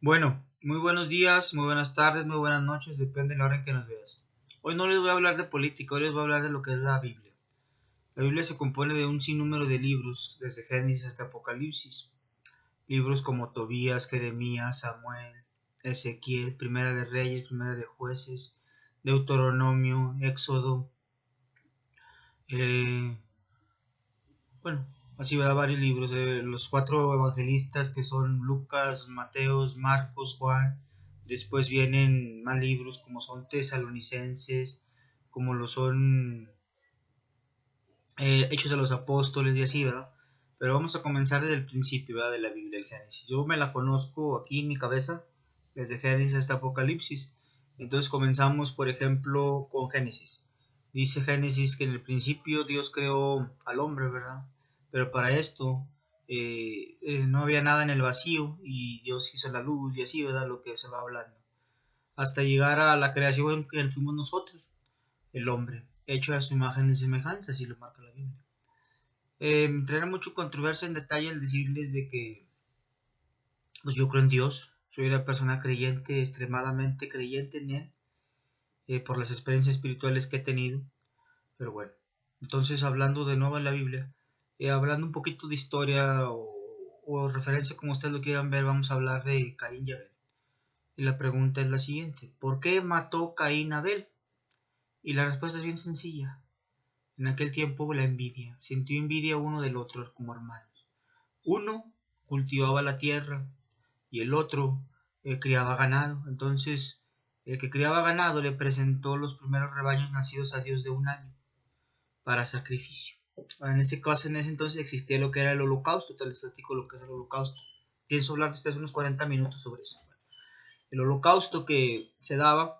Bueno, muy buenos días, muy buenas tardes, muy buenas noches, depende de la hora en que nos veas. Hoy no les voy a hablar de política, hoy les voy a hablar de lo que es la Biblia. La Biblia se compone de un sinnúmero de libros, desde Génesis hasta Apocalipsis. Libros como Tobías, Jeremías, Samuel, Ezequiel, Primera de Reyes, Primera de Jueces, Deuteronomio, Éxodo, eh, bueno, así va varios libros. Los cuatro evangelistas que son Lucas, Mateos, Marcos, Juan. Después vienen más libros como son Tesalonicenses, como lo son Hechos de los Apóstoles y así, ¿verdad? Pero vamos a comenzar desde el principio, ¿verdad? De la Biblia, el Génesis. Yo me la conozco aquí en mi cabeza, desde Génesis hasta Apocalipsis. Entonces comenzamos, por ejemplo, con Génesis. Dice Génesis que en el principio Dios creó al hombre, ¿verdad? Pero para esto no había nada en el vacío y Dios hizo la luz y así, ¿verdad? Lo que se va hablando. Hasta llegar a la creación que fuimos nosotros, el hombre, hecho a su imagen y semejanza, así lo marca la Biblia. Me traerá mucho controversia en detalle el decirles de que pues yo creo en Dios, soy una persona creyente, extremadamente creyente en Él, por las experiencias espirituales que he tenido, pero bueno, entonces hablando de nuevo en la Biblia, hablando un poquito de historia o referencia como ustedes lo quieran ver, vamos a hablar de Caín y Abel. Y la pregunta es la siguiente, ¿por qué mató Caín a Abel? Y la respuesta es bien sencilla. En aquel tiempo la envidia, sintió envidia uno del otro como hermanos. Uno cultivaba la tierra y el otro criaba ganado. Entonces, el que criaba ganado le presentó los primeros rebaños nacidos a Dios de un año para sacrificio. En ese caso, en ese entonces existía lo que era el holocausto. Te les platico lo que es el holocausto. Pienso hablar de ustedes unos 40 minutos sobre eso. El holocausto que se daba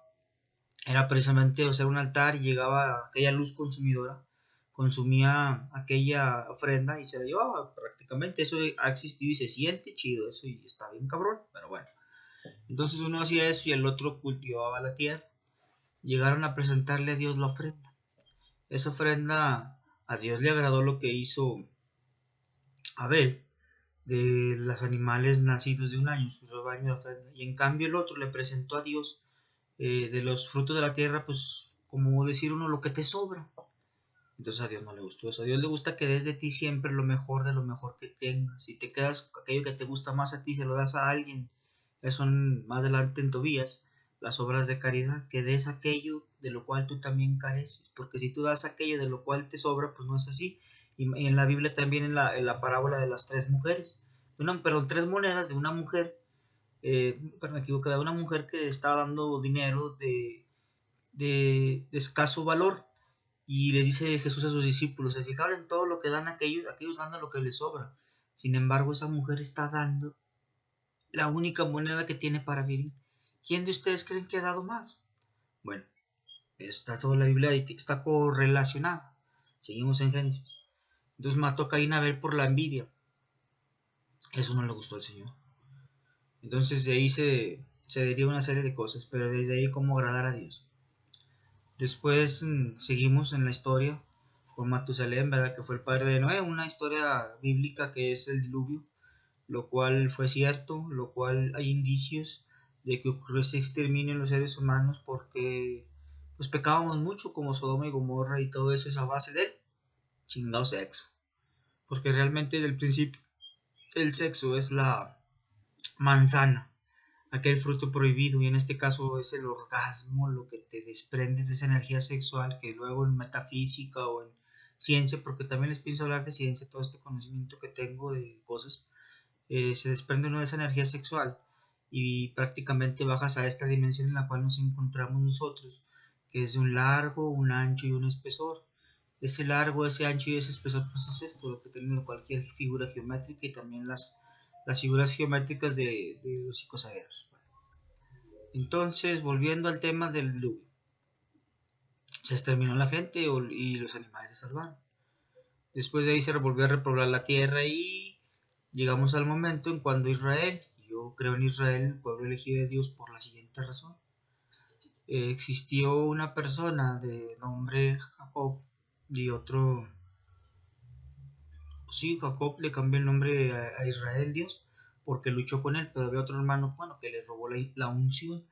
era precisamente hacer un altar y llegaba aquella luz consumidora, consumía aquella ofrenda y se la llevaba prácticamente. Eso ha existido y se siente chido, eso y está bien cabrón, pero bueno. Entonces uno hacía eso y el otro cultivaba la tierra. Llegaron a presentarle a Dios la ofrenda. Esa ofrenda a Dios le agradó lo que hizo Abel de los animales nacidos de un año, su rebaño de ofrenda. Y en cambio el otro le presentó a Dios de los frutos de la tierra, pues como decir uno lo que te sobra. Entonces a Dios no le gustó eso. A Dios le gusta que des de ti siempre lo mejor de lo mejor que tengas. Si te quedas aquello que te gusta más a ti, se lo das a alguien. Eso son más adelante en Tobías, las obras de caridad, que des aquello de lo cual tú también careces. Porque si tú das aquello de lo cual te sobra, pues no es así. Y en la Biblia también en la parábola de las tres mujeres. Perdón, tres monedas de una mujer, pero me equivoqué, de una mujer que estaba dando dinero de escaso valor. Y les dice Jesús a sus discípulos, se fijaron en todo lo que dan aquellos dan lo que les sobra. Sin embargo, esa mujer está dando la única moneda que tiene para vivir. ¿Quién de ustedes creen que ha dado más? Bueno, está toda la Biblia y está correlacionada. Seguimos en Génesis. Entonces mató a Caín a Abel por la envidia. Eso no le gustó al Señor. Entonces de ahí se deriva una serie de cosas, pero desde ahí cómo agradar a Dios. Después seguimos en la historia con Matusalén, ¿verdad? Que fue el padre de Noé, una historia bíblica que es el diluvio, lo cual fue cierto, lo cual hay indicios de que ocurrió ese exterminio en los seres humanos porque pues pecábamos mucho como Sodoma y Gomorra y todo eso es a base del chingado sexo. Porque realmente del principio el sexo es la manzana, aquel fruto prohibido, y en este caso es el orgasmo, lo que te desprendes de esa energía sexual que luego en metafísica o en ciencia, porque también les pienso hablar de ciencia, todo este conocimiento que tengo de cosas, se desprende uno de esa energía sexual y prácticamente bajas a esta dimensión en la cual nos encontramos nosotros, que es de un largo, un ancho y un espesor. Ese largo, ese ancho y ese espesor, pues es esto, lo que tiene cualquier figura geométrica y también las figuras geométricas de los icosaedros. Entonces, volviendo al tema del diluvio, se exterminó la gente y los animales se salvaron. Después de ahí se volvió a repoblar la tierra y llegamos al momento en cuando Israel, yo creo en Israel, el pueblo elegido de Dios por la siguiente razón. Existió una persona de nombre Jacob y otro, sí, Jacob le cambió el nombre a Israel Dios porque luchó con él, pero había otro hermano, bueno, que le robó la unción,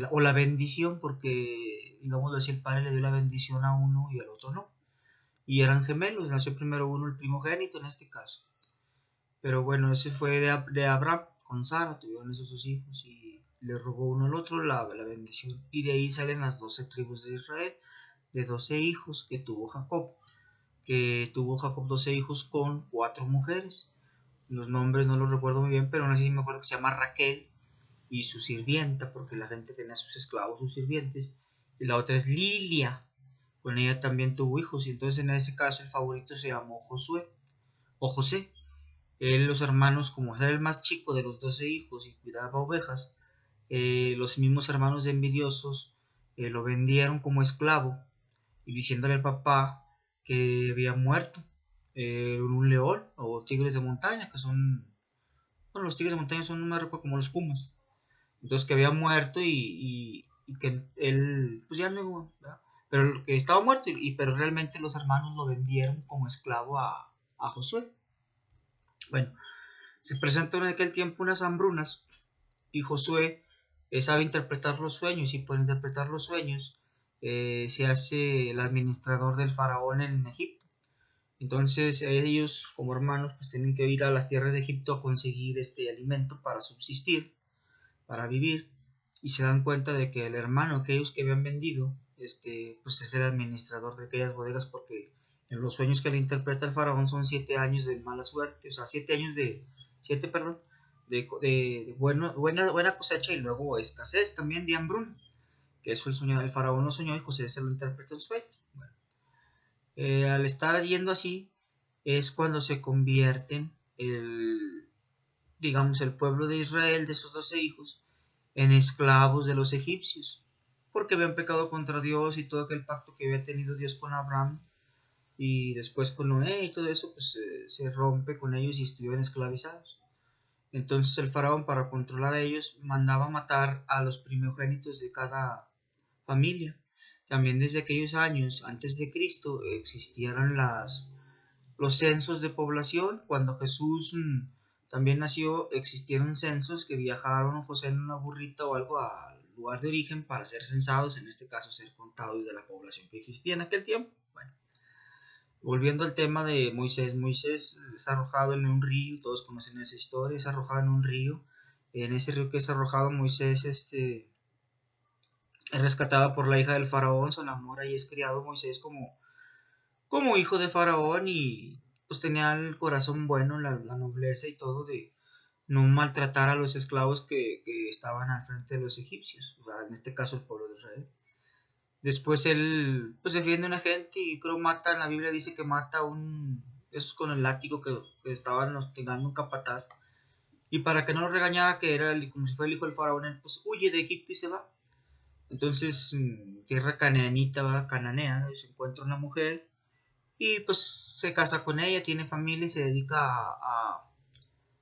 o la bendición, porque, digamos así, el padre le dio la bendición a uno y al otro no. Y eran gemelos, nació primero uno, el primogénito en este caso. Pero bueno, ese fue de Abraham con Sara, tuvieron esos dos hijos y le robó uno al otro la bendición. Y de ahí salen las 12 tribus de Israel, de 12 hijos que tuvo Jacob. Que tuvo Jacob 12 hijos con 4 mujeres. Los nombres no los recuerdo muy bien, pero aún así me acuerdo que se llama Raquel y su sirvienta, porque la gente tenía sus esclavos, sus sirvientes. Y la otra es Lilia, con ella también tuvo hijos. Y entonces en ese caso el favorito se llamó Josué o José. Él, los hermanos, como era el más chico de los 12 hijos y cuidaba ovejas, los mismos hermanos envidiosos lo vendieron como esclavo y diciéndole al papá que había muerto un león o tigres de montaña, que son, bueno, los tigres de montaña son, no me recuerdo, como los pumas. Entonces que había muerto y que él, pues ya no, ¿verdad? Pero que estaba muerto, pero realmente los hermanos lo vendieron como esclavo a Josué. Bueno, se presentó en aquel tiempo unas hambrunas y Josué sabe interpretar los sueños y por interpretar los sueños se hace el administrador del faraón en Egipto. Entonces ellos como hermanos pues tienen que ir a las tierras de Egipto a conseguir este alimento para subsistir, para vivir, y se dan cuenta de que el hermano, aquellos que habían vendido, pues es el administrador de aquellas bodegas, porque en los sueños que le interpreta el faraón son 7 años de mala suerte, o sea, 7 años de, 7, perdón, de buena cosecha y luego escasez también de hambruna, que eso el faraón lo soñó y José se lo interpreta en sueños. Bueno, al estar yendo así es cuando se convierten digamos, el pueblo de Israel, de esos 12 hijos, en esclavos de los egipcios, porque habían pecado contra Dios y todo aquel pacto que había tenido Dios con Abraham y después con Noé y todo eso, pues se rompe con ellos y estuvieron esclavizados. Entonces el faraón, para controlar a ellos, mandaba matar a los primogénitos de cada familia. También desde aquellos años, antes de Cristo, existieron los censos de población. Cuando Jesús también nació, existieron censos que viajaron José en una burrita o algo al lugar de origen para ser censados, en este caso ser contados de la población que existía en aquel tiempo. Bueno, volviendo al tema de Moisés, Moisés es arrojado en un río, todos conocen esa historia, es arrojado en un río. En ese río que es arrojado, Moisés es rescatado por la hija del faraón, se enamora y es criado Moisés como hijo de faraón y pues tenía el corazón bueno, la nobleza y todo de no maltratar a los esclavos que estaban al frente de los egipcios, o sea, en este caso el pueblo de Israel. Después él pues defiende a una gente y creo mata, en la Biblia dice que mata esos con el látigo que estaban hostigando un capataz. Y para que no lo regañara, que era como si fuera el hijo del faraón, él pues huye de Egipto y se va. Entonces, tierra canaanita, cananea, se encuentra una mujer y pues se casa con ella, tiene familia y se dedica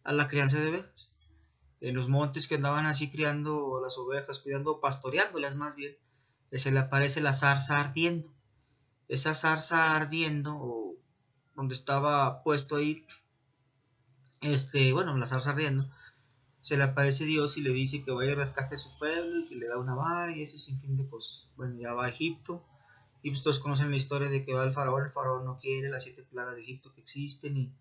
a la crianza de ovejas. En los montes que andaban así criando las ovejas, cuidando, pastoreándolas más bien, se le aparece la zarza ardiendo. Esa zarza ardiendo, o donde estaba puesto ahí, bueno, la zarza ardiendo, se le aparece Dios y le dice que vaya y rescate a su pueblo y que le da una vara y ese sinfín de cosas. Bueno, ya va a Egipto y pues todos conocen la historia de que va el faraón no quiere las 7 plagas de Egipto que existen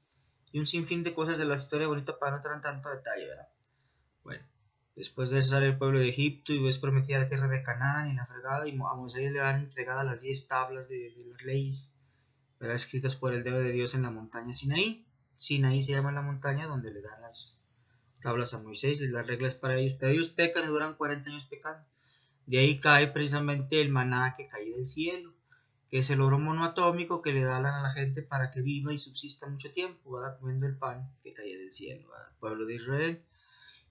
y un sinfín de cosas de la historia bonita para no entrar en tanto detalle, ¿verdad? Bueno, después de eso sale el pueblo de Egipto y es prometida la tierra de Canaán y la fregada y a Moisés le dan entregadas las 10 tablas de las leyes, ¿verdad? Escritas por el dedo de Dios en la montaña Sinaí. Sinaí se llama la montaña donde le dan las tablas a Moisés y las reglas para ellos, pero ellos pecan y duran 40 años pecando. De ahí cae precisamente el maná que cae del cielo, que es el oro monoatómico que le dan a la gente para que viva y subsista mucho tiempo, ¿verdad? Comiendo el pan que cae del cielo, al pueblo de Israel,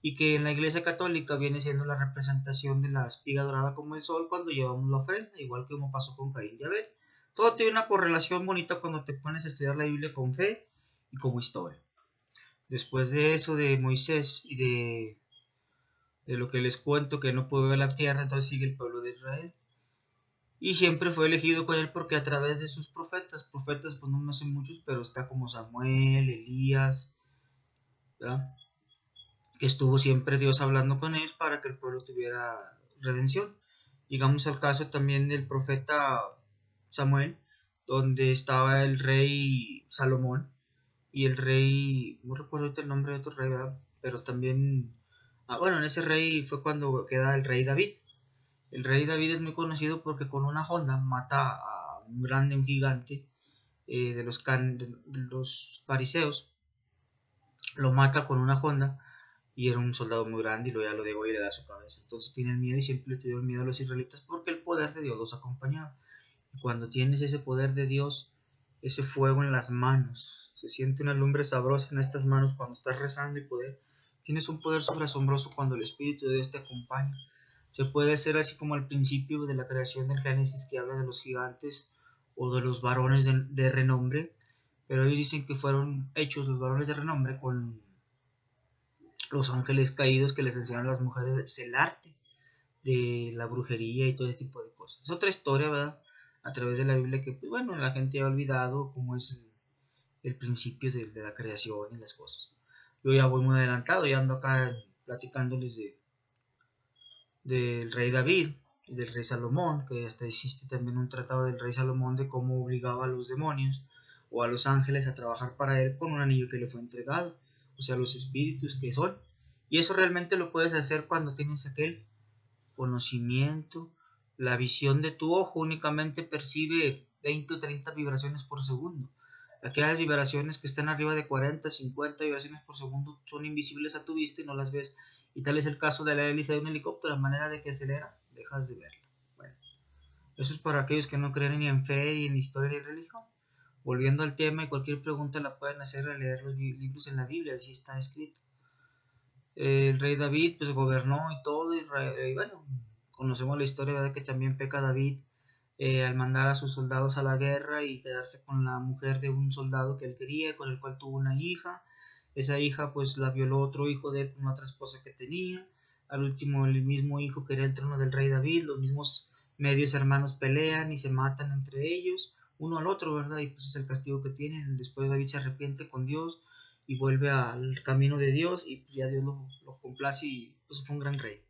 y que en la iglesia católica viene siendo la representación de la espiga dorada como el sol cuando llevamos la ofrenda, igual que como pasó con Caín y Abel. Todo tiene una correlación bonita cuando te pones a estudiar la Biblia con fe y como historia. Después de eso de Moisés y de lo que les cuento, que no pudo ver la tierra, entonces sigue el pueblo de Israel. Y siempre fue elegido con él porque a través de sus profetas pues no me sé muchos, pero está como Samuel, Elías, ¿verdad? que estuvo siempre Dios hablando con ellos para que el pueblo tuviera redención. Llegamos al caso también del profeta Samuel, donde estaba el rey Salomón y el rey, no recuerdo el nombre de otro rey, ¿verdad? Pero también, bueno, en ese rey fue cuando queda el rey David. El rey David es muy conocido porque con una honda mata a un gigante de los fariseos, lo mata con una honda y era un soldado muy grande y luego ya lo dejó y le da su cabeza. Entonces tienen miedo y siempre le tuvieron miedo a los israelitas porque el poder de Dios los acompañaba. Y cuando tienes ese poder de Dios, ese fuego en las manos, se siente una lumbre sabrosa en estas manos cuando estás rezando y tienes un poder sobreasombroso cuando el Espíritu de Dios te acompaña. Se puede hacer así como al principio de la creación del Génesis que habla de los gigantes o de los varones de renombre, pero ellos dicen que fueron hechos los varones de renombre con los ángeles caídos que les enseñaron a las mujeres el arte de la brujería y todo ese tipo de cosas. Es otra historia, ¿verdad? A través de la Biblia que, pues, bueno, la gente ha olvidado cómo es el principio de la creación y las cosas. Yo ya voy muy adelantado, ya ando acá platicándoles del rey David y del rey Salomón, que hasta existe también un tratado del rey Salomón de cómo obligaba a los demonios o a los ángeles a trabajar para él con un anillo que le fue entregado, o sea, los espíritus que son. Y eso realmente lo puedes hacer cuando tienes aquel conocimiento. La visión de tu ojo únicamente percibe 20 o 30 vibraciones por segundo. Aquellas vibraciones que están arriba de 40, 50 vibraciones por segundo son invisibles a tu vista y no las ves. Y tal es el caso de la hélice de un helicóptero, de manera de que acelera, dejas de verla. Bueno, eso es para aquellos que no creen ni en fe, ni en historia, ni en religión. Volviendo al tema, y cualquier pregunta la pueden hacer al leer los libros en la Biblia, así está escrito. El rey David pues gobernó y todo, y bueno, conocemos la historia, ¿verdad? Que también peca David al mandar a sus soldados a la guerra y quedarse con la mujer de un soldado que él quería, con el cual tuvo una hija. Esa hija pues la violó otro hijo de él con otra esposa que tenía. Al último el mismo hijo quería el trono del rey David, los mismos medios hermanos pelean y se matan entre ellos, uno al otro, ¿verdad? Y pues es el castigo que tienen. Después David se arrepiente con Dios y vuelve al camino de Dios y pues ya Dios lo complace y pues fue un gran rey.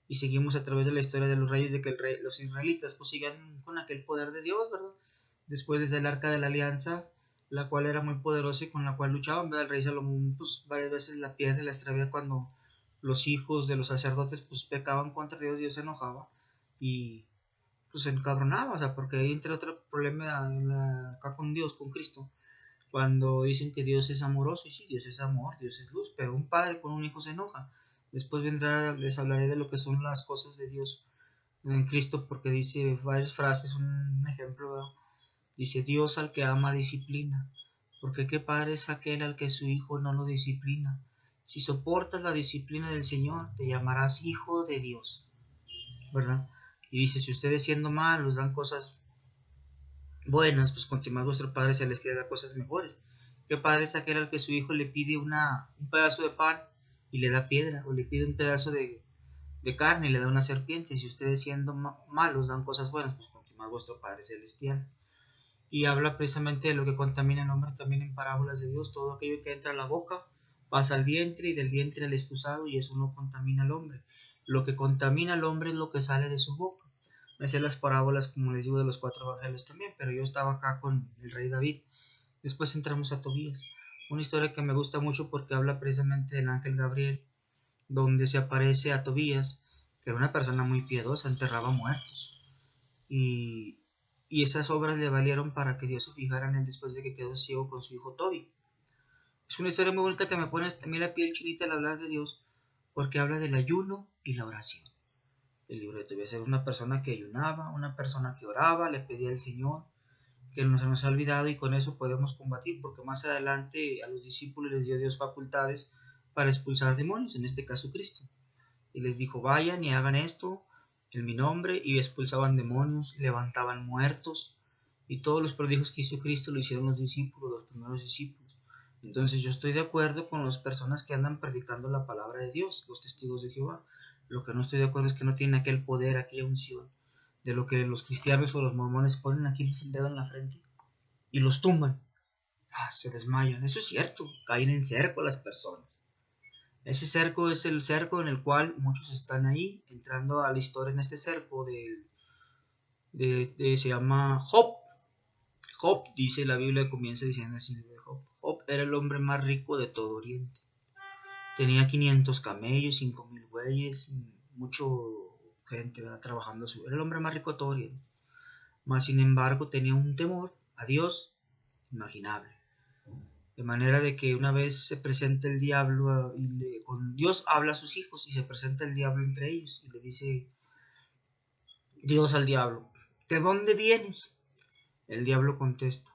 Y seguimos a través de la historia de los reyes de que los israelitas pues sigan con aquel poder de Dios, ¿verdad? Después desde el arca de la alianza, la cual era muy poderosa y con la cual luchaban, ¿verdad? El rey Salomón pues varias veces la pierde, la extravía cuando los hijos de los sacerdotes pues pecaban contra Dios, Dios se enojaba y pues se encabronaba, o sea, porque ahí entra otro problema acá con Dios, con Cristo, cuando dicen que Dios es amoroso, y sí, Dios es amor, Dios es luz, pero un padre con un hijo se enoja. Después vendrá, les hablaré de lo que son las cosas de Dios en Cristo, porque dice varias frases, un ejemplo, ¿verdad? Dice, Dios al que ama disciplina, porque qué padre es aquel al que su hijo no lo disciplina. Si soportas la disciplina del Señor, te llamarás hijo de Dios, ¿verdad? Y dice, si ustedes siendo malos dan cosas buenas, pues continuar vuestro Padre Celestial da cosas mejores. ¿Qué padre es aquel al que su hijo le pide un pedazo de pan y le da piedra? O le pide un pedazo de carne y le da una serpiente. Si ustedes siendo malos dan cosas buenas, pues continuar vuestro Padre Celestial. Y habla precisamente de lo que contamina el hombre también en parábolas de Dios. Todo aquello que entra a la boca pasa al vientre y del vientre al excusado y eso no contamina al hombre. Lo que contamina al hombre es lo que sale de su boca. Me sé las parábolas, como les digo, de los 4 evangelios también, pero yo estaba acá con el rey David. Después entramos a Tobías, una historia que me gusta mucho porque habla precisamente del ángel Gabriel, donde se aparece a Tobías, que era una persona muy piedosa, enterraba muertos. Y, y esas obras le valieron para que Dios se fijara en él después de que quedó ciego con su hijo Tobi. Es una historia muy bonita que me pone también la piel chinita al hablar de Dios, porque habla del ayuno y la oración. El libro de Tobías era una persona que ayunaba, una persona que oraba, le pedía al Señor, que no se nos ha olvidado y con eso podemos combatir, porque más adelante a los discípulos les dio Dios facultades para expulsar demonios, en este caso Cristo. Y les dijo, vayan y hagan esto en mi nombre, y expulsaban demonios, y levantaban muertos, y todos los prodigios que hizo Cristo lo hicieron los discípulos, los primeros discípulos. Entonces yo estoy de acuerdo con las personas que andan predicando la palabra de Dios, los testigos de Jehová. Lo que no estoy de acuerdo es que no tienen aquel poder, aquella unción, de lo que los cristianos o los mormones ponen aquí el dedo en la frente y los tumban. Se desmayan. Eso es cierto, caen en cerco las personas. Ese cerco es el cerco en el cual muchos están ahí, entrando a la historia en este cerco se llama Job. Job, dice la Biblia, comienza diciendo así: Job. Job era el hombre más rico de todo Oriente. Tenía 500 camellos, 5000 bueyes, mucho gente, ¿verdad?, trabajando. Era el hombre más rico de todo Oriente. Mas, sin embargo, tenía un temor a Dios imaginable. De manera de que una vez se presenta el diablo con Dios habla a sus hijos y se presenta el diablo entre ellos y le dice Dios al diablo: ¿de dónde vienes? El diablo contesta: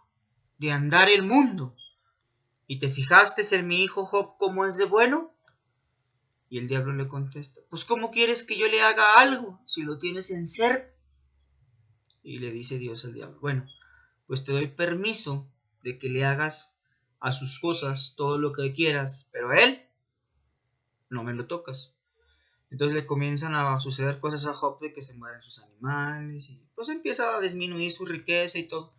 de andar el mundo. ¿Y te fijaste en mi hijo Job cómo es de bueno? Y el diablo le contesta: pues ¿cómo quieres que yo le haga algo si lo tienes en cerco? Y le dice Dios al diablo: bueno, pues te doy permiso de que le hagas a sus cosas todo lo que quieras, pero a él no me lo tocas. Entonces le comienzan a suceder cosas a Job, de que se mueren sus animales y pues empieza a disminuir su riqueza y todo.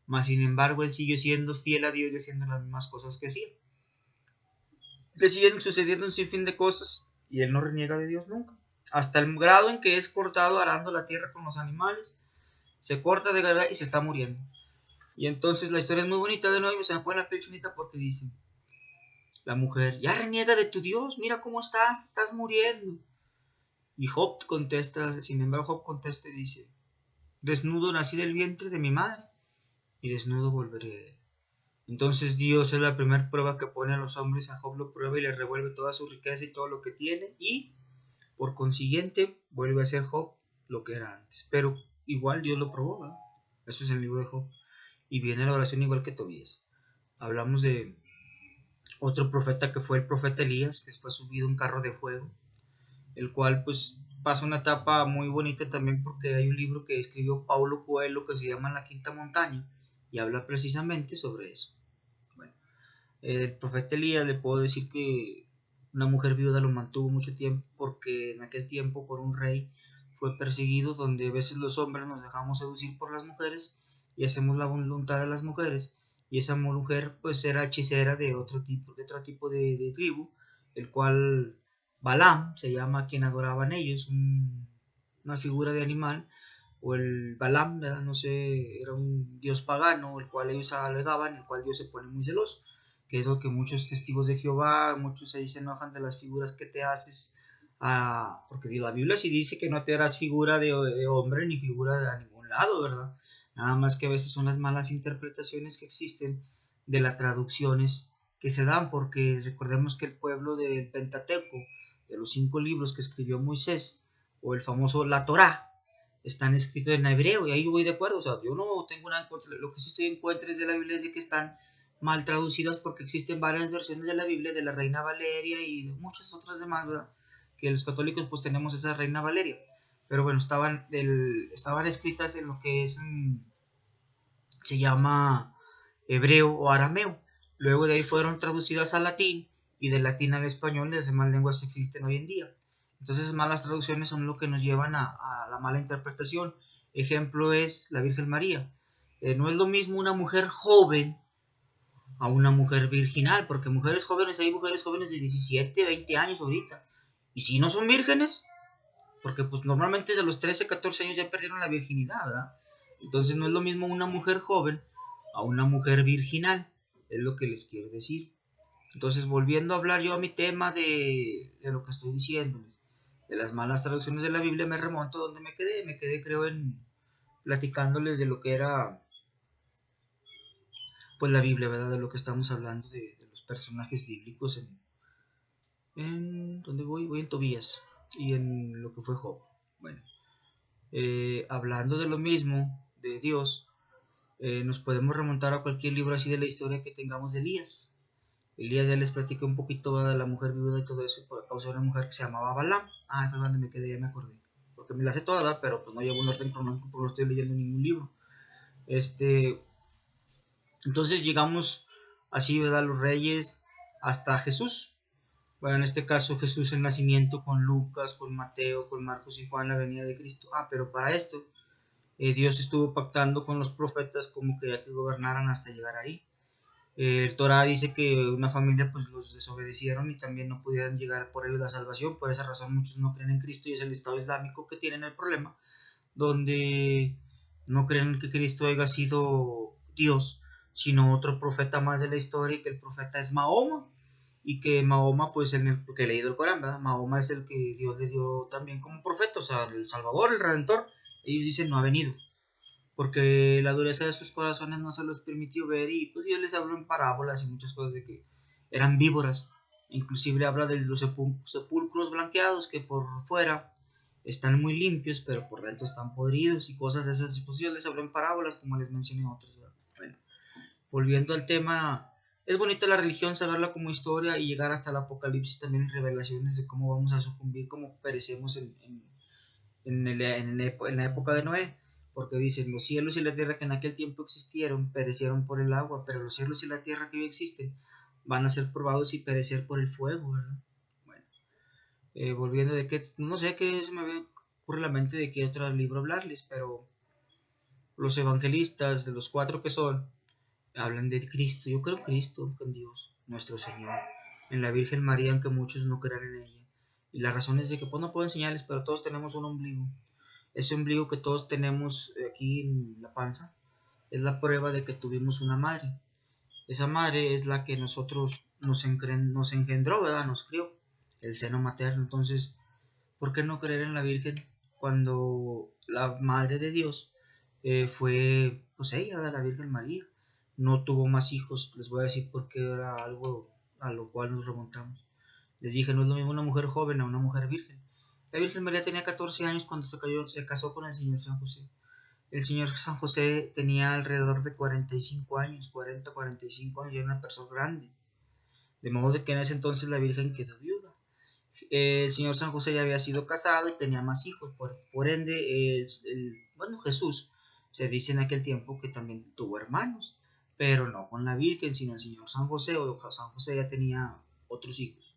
Mas sin embargo él sigue siendo fiel a Dios y haciendo las mismas cosas que hacía. Le siguen sucediendo un sinfín de cosas y él no reniega de Dios nunca, hasta el grado en que es cortado arando la tierra con los animales. Se corta de verdad y se está muriendo. Y entonces la historia es muy bonita. De nuevo se me pone la piel chinita porque dice la mujer: ya reniega de tu Dios, mira cómo estás muriendo. Y Job contesta, sin embargo Job contesta y dice: desnudo nací del vientre de mi madre y desnudo volveré a él. Entonces Dios es la primera prueba que pone a los hombres. A Job lo prueba y le revuelve toda su riqueza y todo lo que tiene, y por consiguiente vuelve a ser Job lo que era antes. Pero igual Dios lo probó, ¿verdad? Eso es el libro de Job. Y viene la oración igual que Tobías. Hablamos de otro profeta que fue el profeta Elías, que fue subido a un carro de fuego, el cual pues pasa una etapa muy bonita también, porque hay un libro que escribió Paulo Coelho que se llama La Quinta Montaña y habla precisamente sobre eso. Bueno, el profeta Elías, le puedo decir que una mujer viuda lo mantuvo mucho tiempo, porque en aquel tiempo por un rey fue perseguido, donde a veces los hombres nos dejamos seducir por las mujeres y hacemos la voluntad de las mujeres, y esa mujer pues era hechicera de otro tipo de tribu, el cual Balaam se llama quien adoraban ellos, una figura de animal, o el Balaam, ¿verdad? No sé, era un dios pagano, el cual ellos alegaban, el cual Dios se pone muy celoso, que es lo que muchos testigos de Jehová, muchos ahí se enojan de las figuras que te haces, porque la Biblia sí dice que no te harás figura de hombre ni figura de a ningún lado, ¿verdad? Nada más que a veces son las malas interpretaciones que existen de las traducciones que se dan, porque recordemos que el pueblo del Pentateuco, de los 5 libros que escribió Moisés, o el famoso la Torá, están escritos en hebreo, y ahí yo voy de acuerdo. O sea, yo no tengo nada en contra. Lo que sí estoy en contra de la Biblia es de que están mal traducidas, porque existen varias versiones de la Biblia, de la Reina Valeria y de muchas otras demás, ¿verdad? Que los católicos pues tenemos esa Reina Valeria, pero bueno, estaban escritas en lo que es se llama hebreo o arameo. Luego de ahí fueron traducidas al latín, y del latín al español, y las demás lenguas que existen hoy en día. Entonces, malas traducciones son lo que nos llevan a la mala interpretación. Ejemplo es la Virgen María. No es lo mismo una mujer joven a una mujer virginal, porque mujeres jóvenes, hay mujeres jóvenes de 17, 20 años ahorita. Y si no son vírgenes, porque pues normalmente desde los 13, 14 años ya perdieron la virginidad, ¿verdad? Entonces no es lo mismo una mujer joven a una mujer virginal, es lo que les quiero decir. Entonces, volviendo a hablar yo a mi tema de lo que estoy diciéndoles, de las malas traducciones de la Biblia, me remonto donde me quedé creo en platicándoles de lo que era pues la Biblia, ¿verdad? De lo que estamos hablando, de los personajes bíblicos en ¿dónde voy? Voy en Tobías y en lo que fue Job. Bueno, hablando de lo mismo, de Dios, nos podemos remontar a cualquier libro así de la historia que tengamos de Elías. Elías, ya les platiqué un poquito de la mujer viuda y todo eso, por causa de una mujer que se llamaba Balaam. Fue donde me quedé, ya me acordé. Porque me la sé toda, ¿verdad? Pero pues no llevo un orden cronológico porque no estoy leyendo ningún libro. Entonces llegamos así, ¿verdad? Los reyes hasta Jesús. Bueno, en este caso Jesús, el nacimiento, con Lucas, con Mateo, con Marcos y Juan, la venida de Cristo. Pero para esto Dios estuvo pactando con los profetas como quería que gobernaran hasta llegar ahí. El Torah dice que una familia pues los desobedecieron y también no pudieron llegar por ellos la salvación. Por esa razón muchos no creen en Cristo y es el Estado Islámico que tienen el problema, donde no creen que Cristo haya sido Dios, sino otro profeta más de la historia, y que el profeta es Mahoma, y que Mahoma, pues porque he leído el Corán, ¿verdad? Mahoma es el que Dios le dio también como profeta, o sea, el Salvador, el Redentor. Ellos dicen no ha venido, porque la dureza de sus corazones no se los permitió ver, y pues Dios les habló en parábolas y muchas cosas de que eran víboras. Inclusive habla de los sepulcros blanqueados que por fuera están muy limpios, pero por dentro están podridos y cosas de esas. Pues Dios les habló en parábolas, como les mencioné otras. Bueno, volviendo al tema, es bonita la religión, saberla como historia y llegar hasta el Apocalipsis también en revelaciones de cómo vamos a sucumbir, cómo perecemos en la época de Noé, porque dicen los cielos y la tierra que en aquel tiempo existieron perecieron por el agua, pero los cielos y la tierra que hoy existen van a ser probados y perecer por el fuego, ¿verdad? Bueno, volviendo de que, no sé qué se me ocurre la mente de qué otro libro hablarles, pero los evangelistas, de los 4 que son, hablan de Cristo. Yo creo en Cristo, en Dios, nuestro Señor, en la Virgen María, aunque muchos no crean en ella. Y la razón es de que, pues no puedo enseñarles, pero todos tenemos un ombligo. Ese ombligo que todos tenemos aquí en la panza es la prueba de que tuvimos una madre. Esa madre es la que nosotros nos engendró, ¿verdad? Nos crió, el seno materno. Entonces, ¿por qué no creer en la Virgen cuando la madre de Dios fue, pues ella, ¿verdad? La Virgen María? No tuvo más hijos. Les voy a decir por qué era algo a lo cual nos remontamos. Les dije, no es lo mismo una mujer joven a una mujer virgen. La Virgen María tenía 14 años cuando se casó con el señor San José. El señor San José tenía alrededor de 45 años, 40, 45 años, y era una persona grande. De modo de que en ese entonces la Virgen quedó viuda. El señor San José ya había sido casado y tenía más hijos. Por ende, bueno, Jesús se dice en aquel tiempo que también tuvo hermanos, pero no con la Virgen, sino el señor San José, o San José ya tenía otros hijos.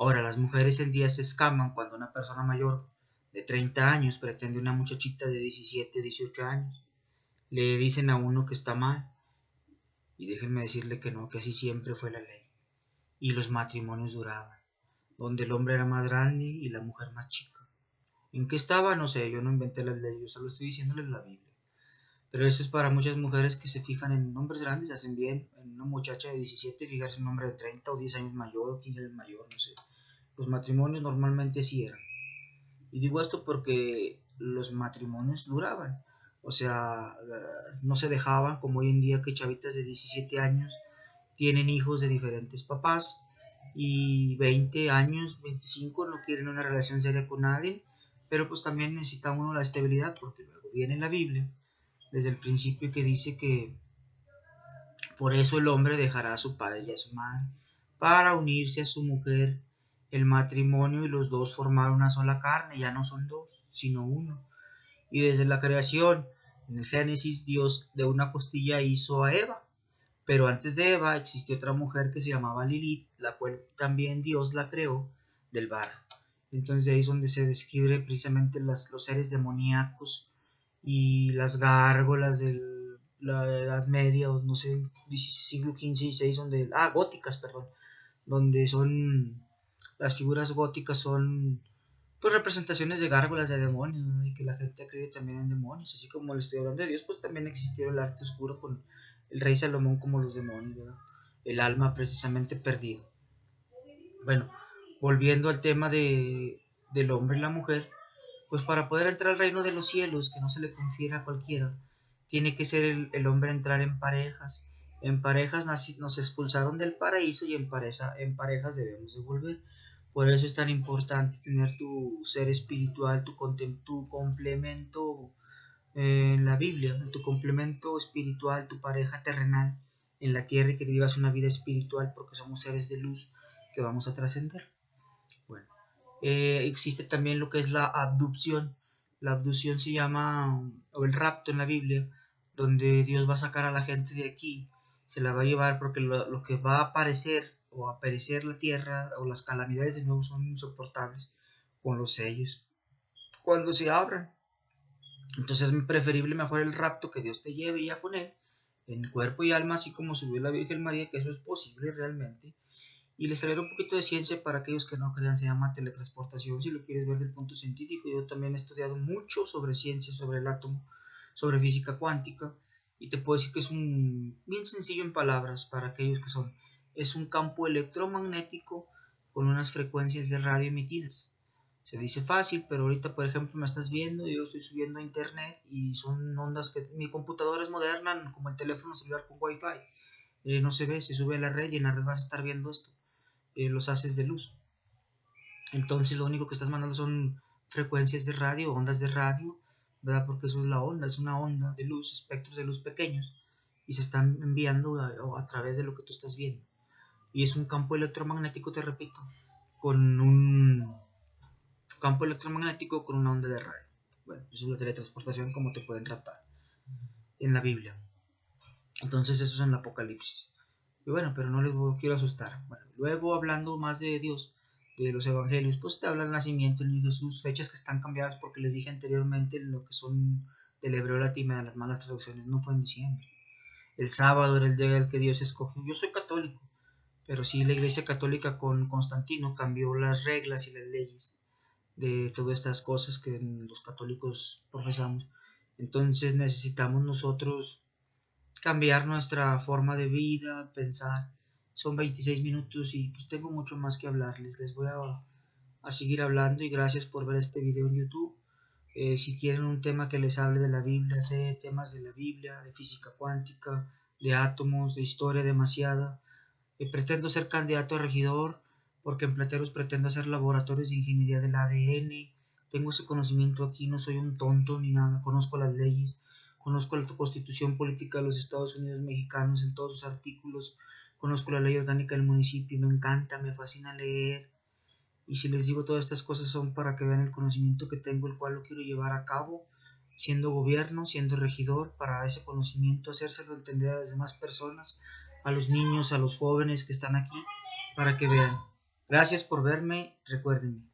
Ahora, las mujeres en día se escaman cuando una persona mayor de 30 años pretende una muchachita de 17, 18 años. Le dicen a uno que está mal, y déjenme decirle que no, que así siempre fue la ley. Y los matrimonios duraban, donde el hombre era más grande y la mujer más chica. ¿En qué estaba? No sé, yo no inventé las leyes, yo solo estoy diciéndoles la Biblia. Pero eso es para muchas mujeres que se fijan en hombres grandes, hacen bien en una muchacha de 17, fijarse en un hombre de 30 o 10 años mayor o 15 años mayor, no sé. Los matrimonios normalmente así eran. Y digo esto porque los matrimonios duraban. O sea, no se dejaban como hoy en día que chavitas de 17 años tienen hijos de diferentes papás y 20 años, 25 no quieren una relación seria con nadie, pero pues también necesita uno la estabilidad porque luego viene la Biblia desde el principio que dice que por eso el hombre dejará a su padre y a su madre para unirse a su mujer, el matrimonio, y los dos formar una sola carne, ya no son dos, sino uno. Y desde la creación, en el Génesis, Dios de una costilla hizo a Eva, pero antes de Eva existió otra mujer que se llamaba Lilith, la cual también Dios la creó del barro. Entonces de ahí es donde se describe precisamente los seres demoníacos y las gárgolas de la Edad Media, o no sé, siglo XV y XVI, góticas, perdón, donde son, las figuras góticas son pues representaciones de gárgolas de demonios, ¿no? Y que la gente cree también en demonios, así como le estoy hablando de Dios, pues también existió el arte oscuro con el rey Salomón como los demonios, ¿verdad? El alma precisamente perdido. Bueno, volviendo al tema del hombre y la mujer, pues para poder entrar al reino de los cielos, que no se le confiere a cualquiera, tiene que ser el hombre entrar en parejas. En parejas nos expulsaron del paraíso y en parejas debemos de volver. Por eso es tan importante tener tu ser espiritual, tu complemento en la Biblia, tu complemento espiritual, tu pareja terrenal en la tierra, y que vivas una vida espiritual porque somos seres de luz que vamos a trascender. Bueno, existe también lo que es la abducción. La abducción se llama, o el rapto en la Biblia, donde Dios va a sacar a la gente de aquí, se la va a llevar porque lo que va a aparecer o a perecer la tierra o las calamidades de nuevo son insoportables con los sellos cuando se abran. Entonces es preferible mejor el rapto, que Dios te lleve ya con él, en cuerpo y alma, así como subió la Virgen María, que eso es posible realmente. Y les hablaré un poquito de ciencia para aquellos que no crean, se llama teletransportación, si lo quieres ver del punto científico. Yo también he estudiado mucho sobre ciencia, sobre el átomo, sobre física cuántica, y te puedo decir que es bien sencillo en palabras para aquellos que son. Es un campo electromagnético con unas frecuencias de radio emitidas. Se dice fácil, pero ahorita, por ejemplo, me estás viendo, yo estoy subiendo a internet y son ondas que mi computadora es moderna, como el teléfono celular con wifi. No se ve, se sube a la red y en la red vas a estar viendo esto, los haces de luz. Entonces lo único que estás mandando son frecuencias de radio, ondas de radio, ¿verdad? Porque eso es la onda, es una onda de luz, espectros de luz pequeños, y se están enviando a través de lo que tú estás viendo. Y es un campo electromagnético, te repito, con un campo electromagnético con una onda de radio. Bueno, eso es la teletransportación, como te pueden tratar en la Biblia. Entonces eso es en el Apocalipsis. Y bueno, pero no les quiero asustar. Bueno, luego hablando más de Dios, de los evangelios, pues te habla del nacimiento del niño Jesús, fechas que están cambiadas porque les dije anteriormente lo que son del hebreo latino, de las malas traducciones, no fue en diciembre. El sábado era el día del que Dios escogió. Yo soy católico, pero sí la Iglesia Católica con Constantino cambió las reglas y las leyes de todas estas cosas que los católicos profesamos. Entonces necesitamos nosotros cambiar nuestra forma de vida, pensar. Son 26 minutos y pues tengo mucho más que hablarles. Les voy a seguir hablando y gracias por ver este video en YouTube. Si quieren un tema que les hable de la Biblia, sé temas de la Biblia, de física cuántica, de átomos, de historia demasiada. Pretendo ser candidato a regidor porque en Plateros pretendo hacer laboratorios de ingeniería del ADN. Tengo ese conocimiento aquí, no soy un tonto ni nada, conozco las leyes, conozco la constitución política de los Estados Unidos mexicanos en todos sus artículos, conozco la ley orgánica del municipio, me encanta, me fascina leer. Y si les digo todas estas cosas son para que vean el conocimiento que tengo, el cual lo quiero llevar a cabo, siendo gobierno, siendo regidor, para ese conocimiento hacérselo entender a las demás personas, a los niños, a los jóvenes que están aquí, para que vean. Gracias por verme, recuérdenme.